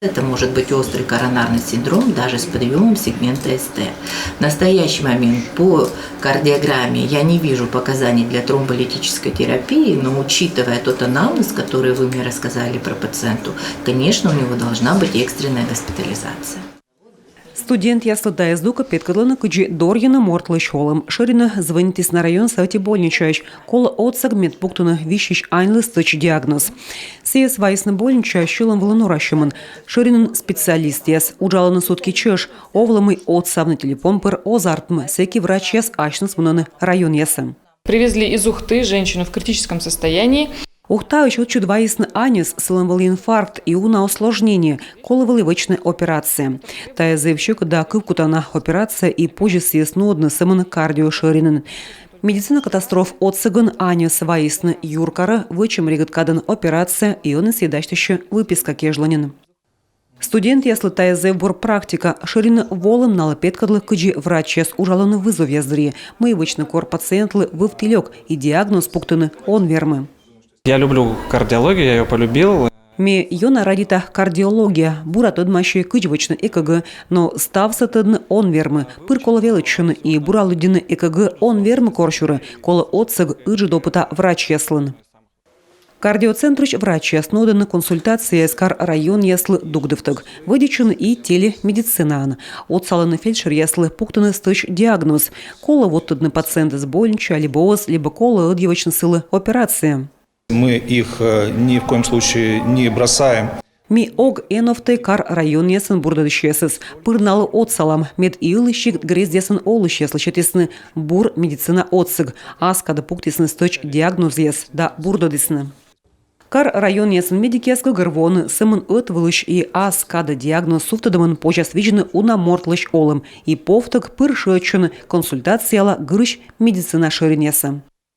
Это может быть острый коронарный синдром даже с подъемом сегмента СТ. В настоящий момент по кардиограмме я не вижу показаний для тромболитической терапии, но учитывая тот анамнез, который вы мне рассказали про пациенту, конечно, у него должна быть экстренная госпитализация. Студент ясли ДСДУка підкидлена куджі Дор'яна мортлий шолом. Ширина звинтіс на район сеті больничач. Коло отсак медпунктуна віщич айнлистич діагноз. Сієс вайсна больнича щилом волонуращеман. Ширинен специалист яс. Уджаланы сутки чеш. Овламый отсавный телефон пер озартм. Секи врач яс ачнас вунаны район ясам. Привезли из Ухты женщину в критическом состоянии. Ухтаючи чудваїсний аніс, силовий інфаркт і уна осложнення, коловиливична операція. Та заявщик да кивкутана операція і позже сіснодна семен кардіоширинен. Медицина катастроф отсыгын аніс ваїсны юркара, вичим рігіткадан операція і он съедащище виписка кежланин. Студент ясли тайзе бор практика ширина волым налы петкадлы кыджи врач яс ужаланы вызов яздри. Мы вычны кор пациентлы вывтылек и диагноз пуктыны он вермы. Я люблю кардиологию, я ее полюбил. Ме йона радита кардиология, бура тодмащи кычвычны ЭКГ, но ставса тыдны он вермы, пыр кола велычыны и бура лыдины ЭКГ он вермы коршуры, кола отсыг ыджы допыта врач яслын. Кардиоцентрыч врач ясноданы консультация скар район яслы дугдывтык, выдичын и телемедицинан. Отсаланы фельдшер яслы пуктыны стыч диагноз, кола вот тыдны пациенты с больнича, либо оз, либо кола ыдьевочны сылы операция. Мы их ни в коем случае не бросаем. Ми ог энофты кар район ясын бурдадышесыз. Пырналы отсалам. Мед илыщик грез ясын олышеслы четесны. Бур медицина отсыг. Аскада пуктесны сточ диагноз яс. Да бурдадысны. Кар район ясын медик яскы гырвоны. Сымын ытвылыш и аскада диагноз суфтадымын почас виджны уна мортлыш олым. И повтык пыр шычыны консультацияла гырыш медицина шырын ясы.